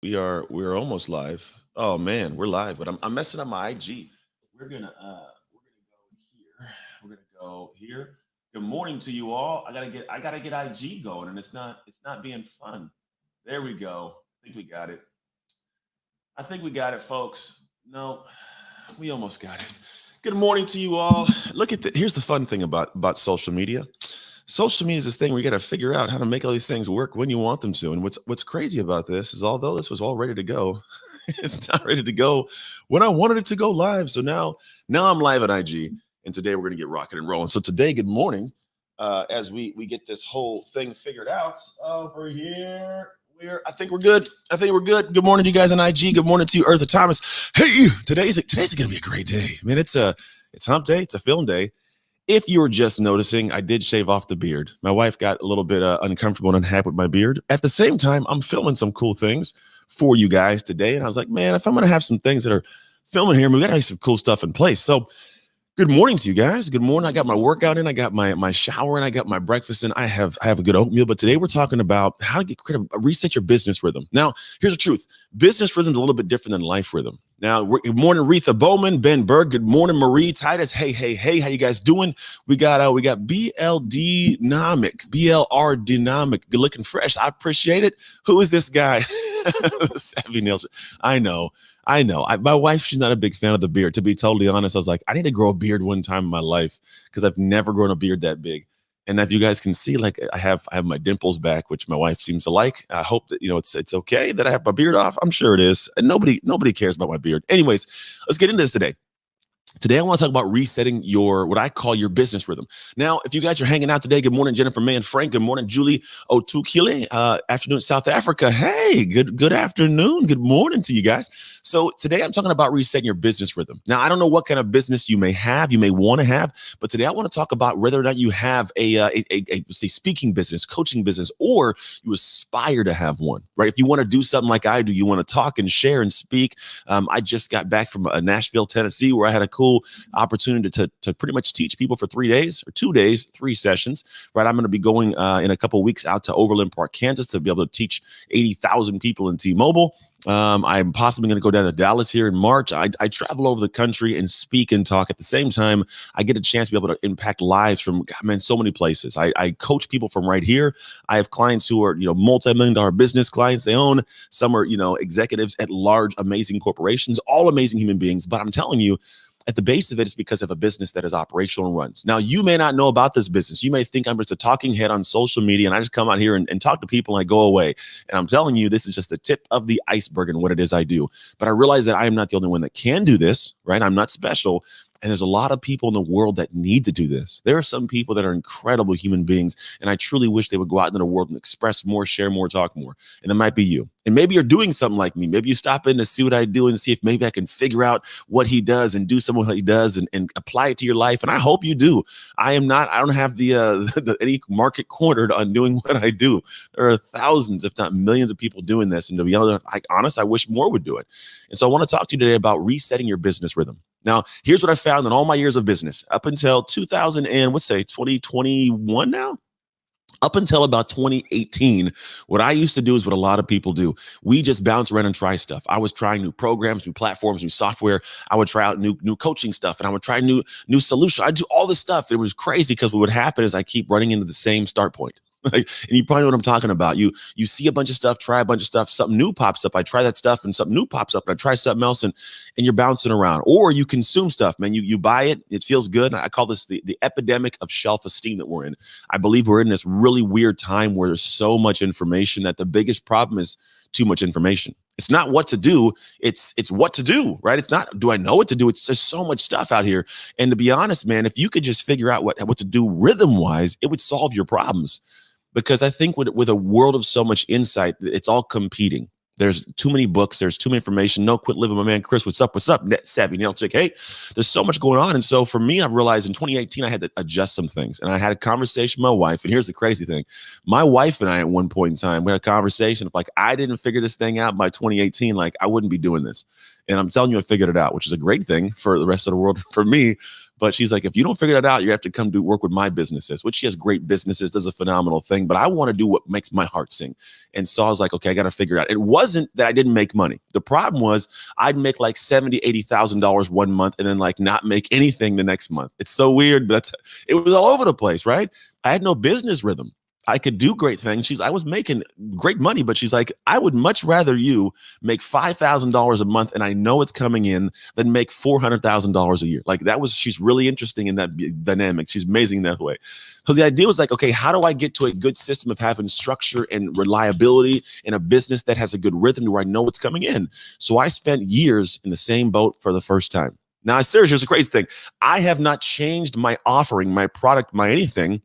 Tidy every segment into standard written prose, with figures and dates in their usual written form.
We're almost live. Oh man, we're live, but I'm messing up my IG. We're gonna go here. We're gonna go here. Good morning to you all. I gotta get IG going, and it's not being fun. There we go. I think we got it. I think we got it, folks. No, we almost got it. Good morning to you all. Look at the here's the fun thing about social media. Social media is this thing where you got to figure out how to make all these things work when you want them to. And what's crazy about this is although this was all ready to go, it's not ready to go when I wanted it to go live. So now I'm live at IG, and today we're gonna get rocking and rolling. So today, good morning. As we get this whole thing figured out over here. I think we're good. I think we're good. Good morning to you guys on IG. Good morning to you, Eartha Thomas. Hey, today's gonna be a great day. Man, it's hump day. It's a film day. If you were just noticing, I did shave off the beard. My wife got a little bit uncomfortable and unhappy with my beard. At the same time, I'm filming some cool things for you guys today. And I was like, man, if I'm going to have some things that are filming here, we got to have some cool stuff in place. So good morning to you guys. Good morning. I got my workout in. I got my shower in. I got my breakfast in. I have a good oatmeal. But today we're talking about how to reset your business rhythm. Now, here's the truth. Business rhythm is a little bit different than life rhythm. Now, good morning, Retha Bowman, Ben Berg. Good morning, Marie Titus. Hey, hey, hey. How you guys doing? We got BLD Dynamic, BLR Dynamic. Good looking fresh. I appreciate it. Who is this guy? Savvy Nelson. I know. My wife, she's not a big fan of the beard. To be totally honest, I was like, I need to grow a beard one time in my life because I've never grown a beard that big. And if you guys can see, like I have my dimples back, which my wife seems to like. I hope that it's okay that I have my beard off. I'm sure it is. And nobody cares about my beard. Anyways, let's get into this today. Today, I want to talk about resetting what I call your business rhythm. Now, if you guys are hanging out today, good morning, Jennifer, May, and Frank. Good morning, Julie Otukile. Afternoon, South Africa. Hey, good afternoon. Good morning to you guys. So today, I'm talking about resetting your business rhythm. Now, I don't know what kind of business you may have, you may want to have, but today I want to talk about whether or not you have a say speaking business, coaching business, or you aspire to have one. Right? If you want to do something like I do, you want to talk and share and speak. I just got back from Nashville, Tennessee, where I had a cool opportunity to pretty much teach people for 3 days or 2 days, 3 sessions, right? I'm going to be going in a couple of weeks out to Overland Park, Kansas to be able to teach 80,000 people in T-Mobile. I'm possibly going to go down to Dallas here in March. I travel over the country and speak and talk. At the same time, I get a chance to be able to impact lives from, God, man, so many places. I coach people from right here. I have clients who are, multi-million-dollar business clients. They own, some are, executives at large, amazing corporations, all amazing human beings. But I'm telling you, at the base of it is because of a business that is operational and runs. Now, you may not know about this business. You may think I'm just a talking head on social media and I just come out here and talk to people and I go away. And I'm telling you, this is just the tip of the iceberg in what it is I do. But I realize that I am not the only one that can do this, right? I'm not special. And there's a lot of people in the world that need to do this. There are some people that are incredible human beings, and I truly wish they would go out into the world and express more, share more, talk more. And that might be you. And maybe you're doing something like me. Maybe you stop in to see what I do and see if maybe I can figure out what he does and do some of what he does and apply it to your life. And I hope you do. I don't have any market cornered on doing what I do. There are thousands, if not millions of people doing this. And to be honest, I wish more would do it. And so I want to talk to you today about resetting your business rhythm. Now, here's what I found in all my years of business up until 2021 now. Up until about 2018, what I used to do is what a lot of people do. We just bounce around and try stuff. I was trying new programs, new platforms, new software. I would try out new coaching stuff, and I would try new solutions. I'd do all this stuff. It was crazy because what would happen is I keep running into the same start point. And you probably know what I'm talking about. You see a bunch of stuff, try a bunch of stuff, something new pops up. I try that stuff and something new pops up and I try something else and you're bouncing around. Or you consume stuff, man. You buy it, it feels good. I call this the epidemic of self-esteem that we're in. I believe we're in this really weird time where there's so much information that the biggest problem is too much information. It's not what to do. It's what to do, right? It's not, do I know what to do? It's just so much stuff out here. And to be honest, man, if you could just figure out what to do rhythm wise, it would solve your problems. Because I think with a world of so much insight, it's all competing. There's too many books. There's too much information. No, quit living, my man. Chris, what's up? What's up? Net savvy nail chick. Hey, there's so much going on. And so for me, I realized in 2018, I had to adjust some things. And I had a conversation with my wife. And here's the crazy thing. My wife and I, at one point in time, we had a conversation of like, I didn't figure this thing out by 2018. Like, I wouldn't be doing this. And I'm telling you, I figured it out, which is a great thing for the rest of the world, for me. But she's like, if you don't figure that out, you have to come do work with my businesses, which she has great businesses, does a phenomenal thing. But I want to do what makes my heart sing. And so I was like, okay, I got to figure it out. It wasn't that I didn't make money. The problem was I'd make like $70,000, $80,000 one month and then like not make anything the next month. It's so weird, but it was all over the place, right? I had no business rhythm. I could do great things. I was making great money, but she's like, I would much rather you make $5,000 a month and I know it's coming in than make $400,000 a year. Like she's really interesting in that dynamic. She's amazing that way. So the idea was like, okay, how do I get to a good system of having structure and reliability in a business that has a good rhythm where I know what's coming in? So I spent years in the same boat for the first time. Now, seriously, here's a crazy thing. I have not changed my offering, my product, my anything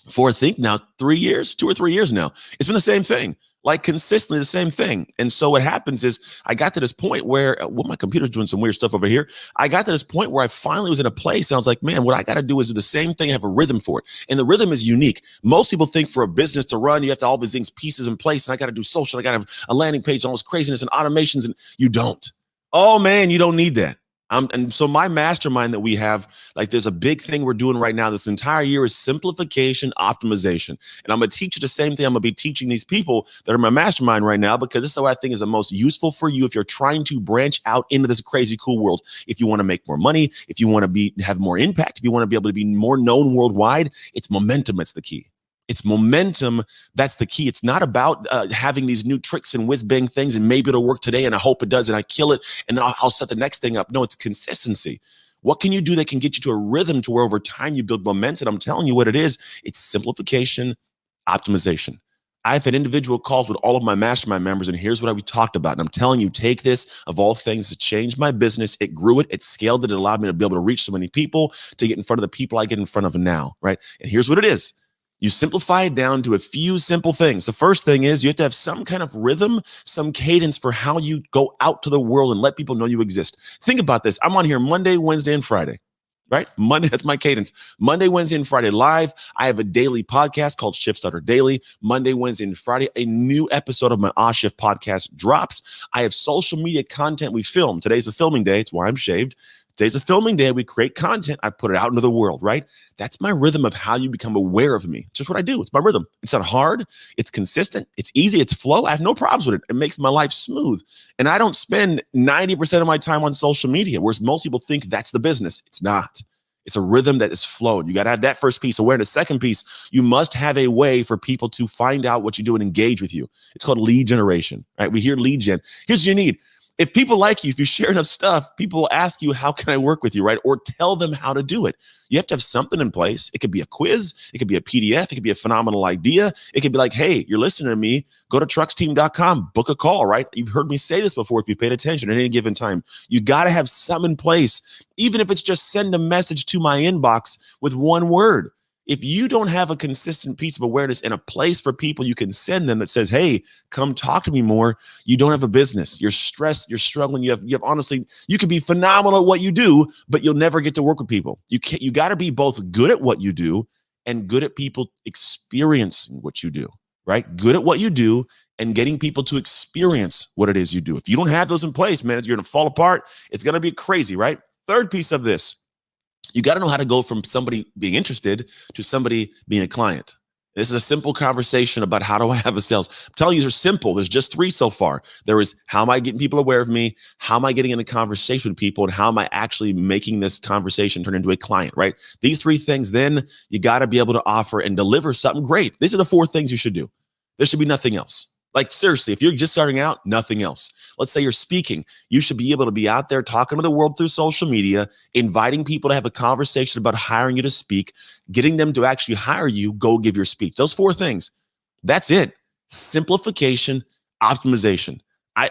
for I think now 3 years, 2 or 3 years now. It's been the same thing, like consistently the same thing. And so what happens is I got to this point where, well, my computer's doing some weird stuff over here. I got to this point where I finally was in a place and I was like, man, what I got to do is do the same thing, have a rhythm for it. And the rhythm is unique. Most people think for a business to run, you have to have all these things, pieces in place. And I got to do social. I got to have a landing page, all this craziness and automations. And you don't. Oh man, you don't need that. And so my mastermind that we have, like there's a big thing we're doing right now this entire year is simplification, optimization. And I'm going to teach you the same thing I'm going to be teaching these people that are in my mastermind right now, because this is what I think is the most useful for you if you're trying to branch out into this crazy cool world. If you want to make more money, if you want to have more impact, if you want to be able to be more known worldwide, it's momentum that's the key. It's momentum. That's the key. It's not about having these new tricks and whiz bang things and maybe it'll work today and I hope it does and I kill it and then I'll set the next thing up. No, it's consistency. What can you do that can get you to a rhythm to where over time you build momentum? I'm telling you what it is. It's simplification, optimization. I've had individual calls with all of my mastermind members, and here's what we talked about. And I'm telling you, take this of all things to change my business. It grew it scaled it. It allowed me to be able to reach so many people, to get in front of the people I get in front of now, right? And here's what it is. You simplify it down to a few simple things. The first thing is you have to have some kind of rhythm, some cadence for how you go out to the world and let people know you exist. Think about this. I'm on here Monday, Wednesday, and Friday, right? Monday, that's my cadence. Monday, Wednesday, and Friday live. I have a daily podcast called Shift Starter Daily. Monday, Wednesday, and Friday, a new episode of my Shift podcast drops. I have social media content we film. Today's a filming day. It's why I'm shaved. Today's a filming day. We create content. I put it out into the world, right? That's my rhythm of how you become aware of me. It's just what I do. It's my rhythm. It's not hard. It's consistent. It's easy. It's flow. I have no problems with it. It makes my life smooth. And I don't spend 90% of my time on social media, whereas most people think that's the business. It's not. It's a rhythm that is flowing. You got to have that first piece, awareness. Second piece, you must have a way for people to find out what you do and engage with you. It's called lead generation, right? We hear lead gen. Here's what you need. If people like you, if you share enough stuff, people will ask you, how can I work with you, right? Or tell them how to do it. You have to have something in place. It could be a quiz. It could be a PDF. It could be a phenomenal idea. It could be like, hey, you're listening to me. Go to trucksteam.com, book a call, right? You've heard me say this before if you've paid attention at any given time. You got to have some in place, even if it's just send a message to my inbox with one word. If you don't have a consistent piece of awareness and a place for people you can send them that says, hey, come talk to me more, you don't have a business. You're stressed, you're struggling. You have honestly, you could be phenomenal at what you do, but you'll never get to work with people. You got to be both good at what you do and good at people experiencing what you do, right? Good at what you do and getting people to experience what it is you do. If you don't have those in place, man, you're going to fall apart. It's going to be crazy, right? Third piece of this. You got to know how to go from somebody being interested to somebody being a client. This is a simple conversation about how do I have a sales. I'm telling you, they're simple. There's just 3 so far. There is how am I getting people aware of me? How am I getting in a conversation with people? And how am I actually making this conversation turn into a client, right? These 3 things, then you got to be able to offer and deliver something great. These are the 4 things you should do. There should be nothing else. Like seriously, if you're just starting out, nothing else. Let's say you're speaking. You should be able to be out there talking to the world through social media, inviting people to have a conversation about hiring you to speak, getting them to actually hire you, go give your speech. Those 4 things. That's it. Simplification, optimization.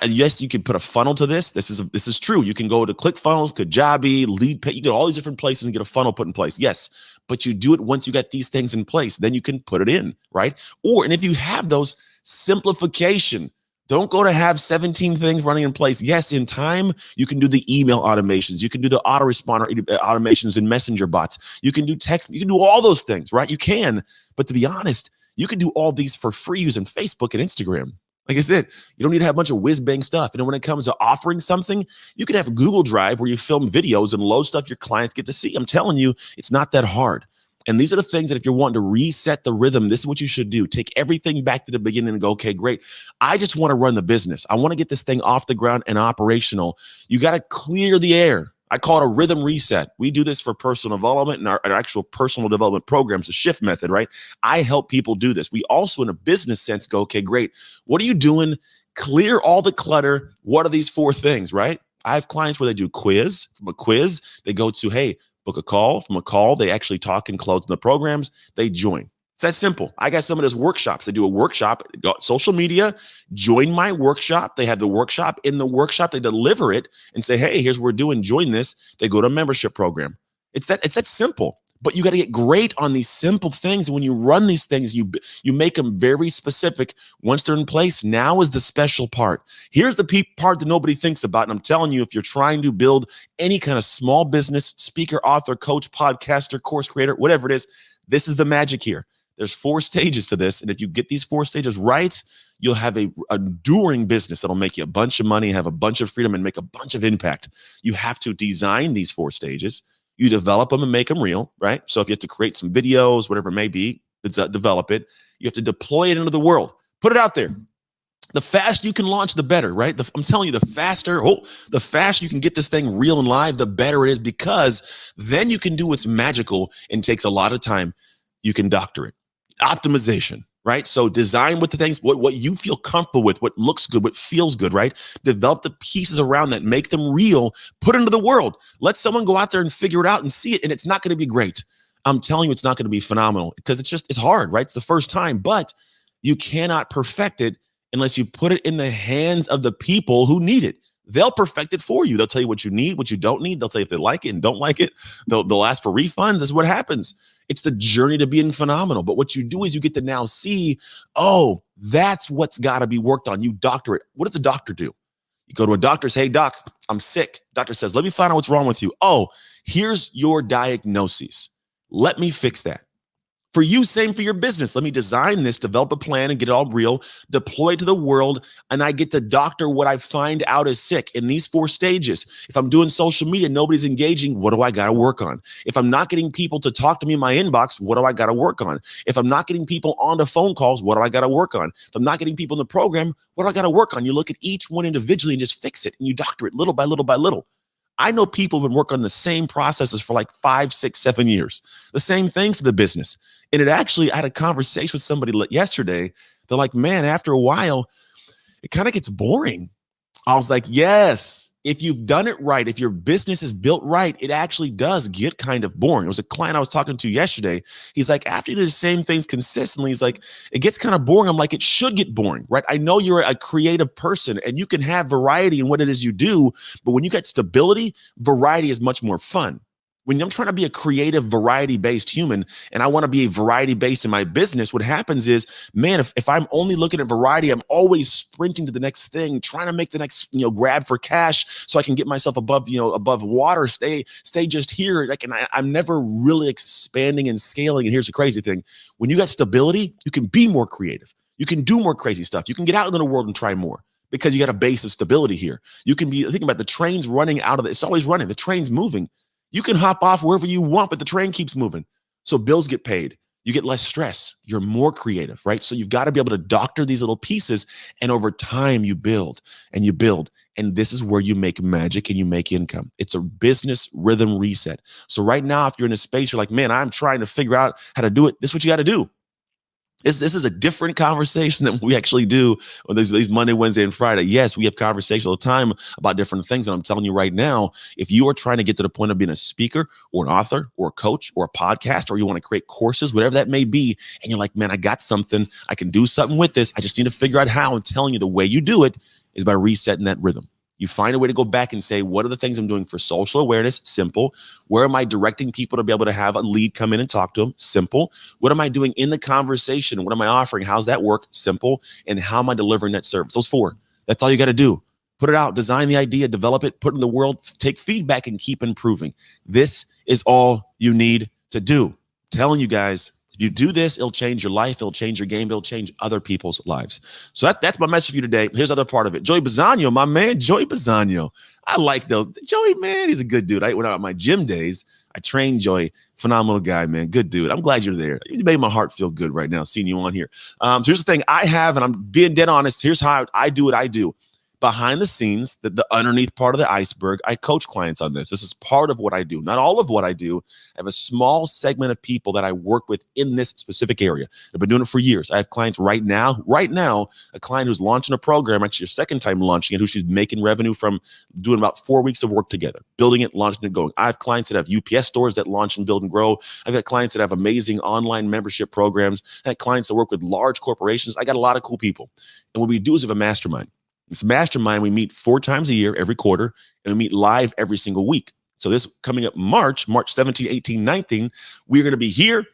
Yes, you can put a funnel to this. This is true. You can go to ClickFunnels, Kajabi, LeadPay. You go to all these different places and get a funnel put in place. Yes, but you do it once you got these things in place. Then you can put it in, right? And if you have those, simplification. Don't go to have 17 things running in place. Yes, in time, you can do the email automations. You can do the autoresponder automations and messenger bots. You can do text. You can do all those things, right? You can. But to be honest, you can do all these for free using Facebook and Instagram. Like I said, you don't need to have a bunch of whiz bang stuff. And when it comes to offering something, you can have Google Drive where you film videos and load stuff your clients get to see. I'm telling you, it's not that hard. And these are the things that if you're wanting to reset the rhythm, this is what you should do. Take everything back to the beginning and go, okay, great. I just want to run the business. I want to get this thing off the ground and operational. You got to clear the air. I call it a rhythm reset. We do this for personal development and our actual personal development programs, the shift method, right? I help people do this. We also, in a business sense, go, okay, great. What are you doing? Clear all the clutter. What are these 4 things, right? I have clients where they do quiz. From a quiz, they go to, hey, book a call. From a call, they actually talk and close in the programs. They join. It's that simple. I got some of those workshops. They do a workshop, got social media, join my workshop. They have the workshop. In the workshop, they deliver it and say, hey, here's what we're doing. Join this. They go to a membership program. It's that simple. But you got to get great on these simple things. And when you run these things, you make them very specific. Once they're in place, now is the special part. Here's the part that nobody thinks about. And I'm telling you, if you're trying to build any kind of small business, speaker, author, coach, podcaster, course creator, whatever it is, this is the magic here. There's 4 stages to this. And if you get these 4 stages right, you'll have a enduring business that'll make you a bunch of money, have a bunch of freedom, and make a bunch of impact. You have to design these 4 stages. You develop them and make them real, right? So if you have to create some videos, whatever it may be, develop it. You have to deploy it into the world. Put it out there. The faster you can launch, the better, right? I'm telling you, the faster you can get this thing real and live, the better it is, because then you can do what's magical and takes a lot of time. You can doctor it. Optimization, right? So design with the things, what you feel comfortable with, what looks good, what feels good, right? Develop the pieces around that, make them real, put it into the world. Let someone go out there and figure it out and see it. And it's not going to be great. I'm telling you, it's not going to be phenomenal because it's hard, right? It's the first time, but you cannot perfect it unless you put it in the hands of the people who need it. They'll perfect it for you. They'll tell you what you need, what you don't need. They'll tell you if they like it and don't like it. They'll ask for refunds. That's what happens. It's the journey to being phenomenal. But what you do is you get to now see, oh, that's what's got to be worked on. You doctor it. What does a doctor do? You go to a doctor, say, hey, doc, I'm sick. Doctor says, let me find out what's wrong with you. Oh, here's your diagnosis. Let me fix that. For you, same for your business. Let me design this, develop a plan and get it all real, deploy it to the world, and I get to doctor what I find out is sick in these 4 stages. If I'm doing social media, nobody's engaging, what do I got to work on? If I'm not getting people to talk to me in my inbox, what do I got to work on? If I'm not getting people onto phone calls, what do I got to work on? If I'm not getting people in the program, what do I got to work on? You look at each one individually and just fix it, and you doctor it little by little by little. I know people have been working on the same processes for like 5, 6, 7 years. The same thing for the business. And it actually, I had a conversation with somebody yesterday. They're like, man, after a while, it kind of gets boring. I was like, yes, if you've done it right, if your business is built right, it actually does get kind of boring. It was a client I was talking to yesterday. He's like, after you do the same things consistently, he's like, it gets kind of boring. I'm like, it should get boring, right? I know you're a creative person and you can have variety in what it is you do, but when you get stability, variety is much more fun. When I'm trying to be a creative, variety-based human and I want to be variety-based in my business, what happens is, man, if I'm only looking at variety, I'm always sprinting to the next thing, trying to make the next, grab for cash so I can get myself above water, stay just here. Like, and I'm never really expanding and scaling. And here's the crazy thing. When you got stability, you can be more creative. You can do more crazy stuff. You can get out into the world and try more because you got a base of stability here. You can be thinking about the train's running out of it. It's always running. The train's moving. You can hop off wherever you want, but the train keeps moving. So bills get paid. You get less stress. You're more creative, right? So you've got to be able to doctor these little pieces. And over time, you build and you build. And this is where you make magic and you make income. It's a business rhythm reset. So right now, if you're in a space, you're like, man, I'm trying to figure out how to do it. This is what you got to do. This is a different conversation than we actually do on these Monday, Wednesday, and Friday. Yes, we have conversations all the time about different things. And I'm telling you right now, if you are trying to get to the point of being a speaker or an author or a coach or a podcast, or you want to create courses, whatever that may be, and you're like, man, I got something. I can do something with this. I just need to figure out how. I'm telling you, the way you do it is by resetting that rhythm. You find a way to go back and say, what are the things I'm doing for social awareness? Simple. Where am I directing people to be able to have a lead come in and talk to them? Simple. What am I doing in the conversation? What am I offering? How's that work? Simple. And how am I delivering that service? Those 4. That's all you got to do. Put it out, design the idea, develop it, put it in the world, take feedback and keep improving. This is all you need to do. I'm telling you guys, If you do this, it'll change your life. It'll change your game. It'll change other people's lives. So that's my message for you today. Here's the other part of it. Joey Bazano, my man, Joey Bazano. I like those. Joey, man, he's a good dude. I went out on my gym days. I trained Joey. Phenomenal guy, man. Good dude. I'm glad you're there. You made my heart feel good right now seeing you on here. So here's the thing I have, and I'm being dead honest. Here's how I do what I do. Behind the scenes, the underneath part of the iceberg, I coach clients on this. This is part of what I do. Not all of what I do. I have a small segment of people that I work with in this specific area. I've been doing it for years. I have clients right now, a client who's launching a program, actually her second time launching it, who she's making revenue from doing about 4 weeks of work together, building it, launching it, going. I have clients that have UPS stores that launch and build and grow. I've got clients that have amazing online membership programs. I have clients that work with large corporations. I got a lot of cool people. And what we do is we have a mastermind. This mastermind, we meet 4 times a year, every quarter, and we meet live every single week. So this coming up March 17, 18, 19, we're going to be here,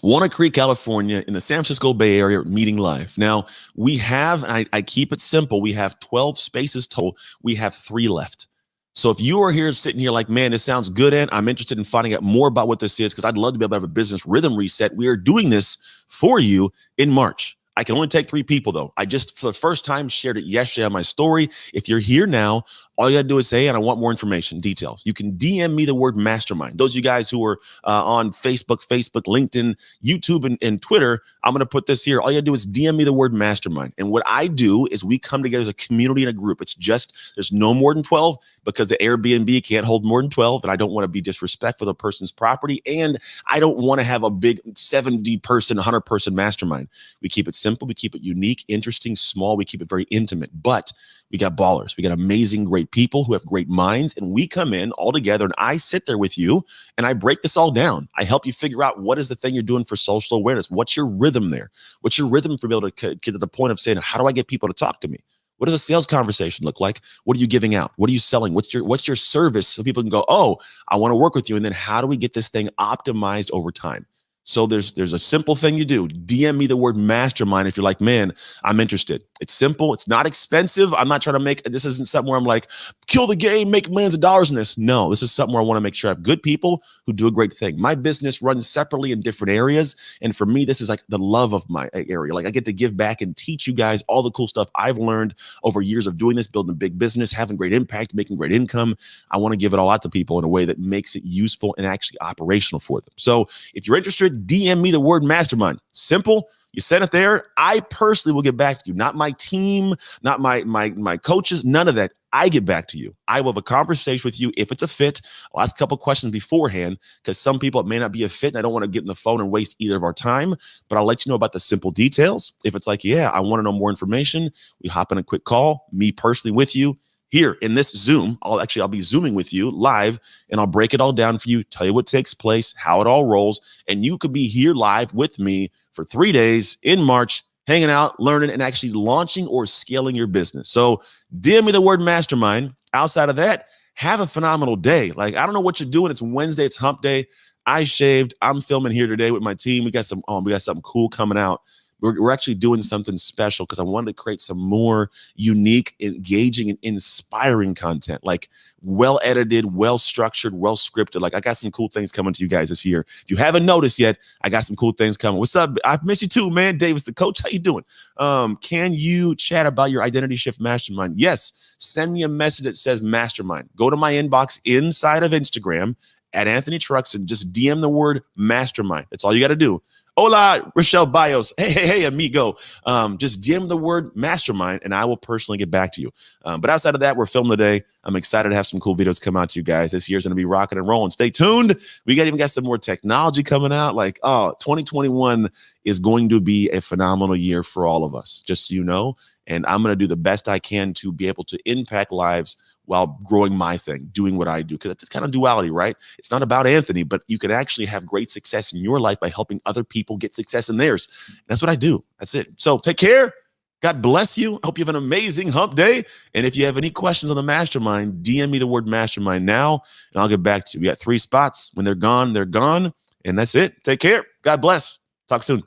Walnut Creek, California, in the San Francisco Bay Area, meeting live. Now, we have, and I keep it simple, we have 12 spaces total. We have 3 left. So if you are here sitting here like, man, this sounds good, and I'm interested in finding out more about what this is, because I'd love to be able to have a business rhythm reset. We are doing this for you in March. I can only take 3 people, though. I just, for the first time, shared it yesterday on my story. If you're here now, all you got to do is say, and I want more information, details. You can DM me the word mastermind. Those of you guys who are on Facebook, LinkedIn, YouTube, and Twitter, I'm going to put this here. All you got to do is DM me the word mastermind. And what I do is we come together as a community and a group. It's just, there's no more than 12 because the Airbnb can't hold more than 12. And I don't want to be disrespectful of the person's property. And I don't want to have a big 70-person, 100-person mastermind. We keep it simple. We keep it unique, interesting, small. We keep it very intimate. But we got ballers. We got amazing, great people who have great minds. And we come in all together and I sit there with you and I break this all down. I help you figure out what is the thing you're doing for social awareness. What's your rhythm there? What's your rhythm for being able to get to the point of saying, how do I get people to talk to me? What does a sales conversation look like? What are you giving out? What are you selling? What's your service? So people can go, oh, I want to work with you. And then how do we get this thing optimized over time? So there's a simple thing you do. DM me the word mastermind if you're like, man, I'm interested. It's simple. It's not expensive. I'm not trying to make, this isn't something where I'm like, kill the game, make millions of dollars in this. No, this is something where I want to make sure I have good people who do a great thing. My business runs separately in different areas. And for me, this is like the love of my area. Like I get to give back and teach you guys all the cool stuff I've learned over years of doing this, building a big business, having great impact, making great income. I want to give it all out to people in a way that makes it useful and actually operational for them. So if you're interested, DM me the word mastermind. Simple. You send it there. I personally will get back to you. Not my team, not my coaches, none of that. I get back to you. I will have a conversation with you. If it's a fit, I'll ask a couple questions beforehand because some people, it may not be a fit and I don't want to get in the phone and waste either of our time, but I'll let you know about the simple details. If it's like, yeah, I want to know more information, we hop in a quick call, me personally with you. Here in this Zoom, I'll be Zooming with you live and I'll break it all down for you, tell you what takes place, how it all rolls. And you could be here live with me for 3 days in March, hanging out, learning, and actually launching or scaling your business. So DM me the word mastermind. Outside of that, have a phenomenal day. Like, I don't know what you're doing. It's Wednesday. It's hump day. I shaved. I'm filming here today with my team. We got something cool coming out. We're actually doing something special because I wanted to create some more unique, engaging, and inspiring content, like well-edited, well-structured, well-scripted. Like I got some cool things coming to you guys this year. If you haven't noticed yet, I got some cool things coming. What's up? I miss you too, man. Davis, the coach. How you doing? Can you chat about your identity shift mastermind? Yes. Send me a message that says mastermind. Go to my inbox inside of Instagram at Anthony Trucks and just DM the word mastermind. That's all you got to do. Hola, Rochelle Bios. Hey, amigo. Just DM the word mastermind and I will personally get back to you. But outside of that, we're filming today. I'm excited to have some cool videos come out to you guys. This year's going to be rocking and rolling. Stay tuned. We even got some more technology coming out. 2021 is going to be a phenomenal year for all of us, just so you know. And I'm going to do the best I can to be able to impact lives while growing my thing, doing what I do. Because it's kind of duality, right? It's not about Anthony, but you can actually have great success in your life by helping other people get success in theirs. That's what I do. That's it. So take care. God bless you. I hope you have an amazing hump day. And if you have any questions on the mastermind, DM me the word mastermind now, and I'll get back to you. We got 3 spots. When they're gone, they're gone. And that's it. Take care. God bless. Talk soon.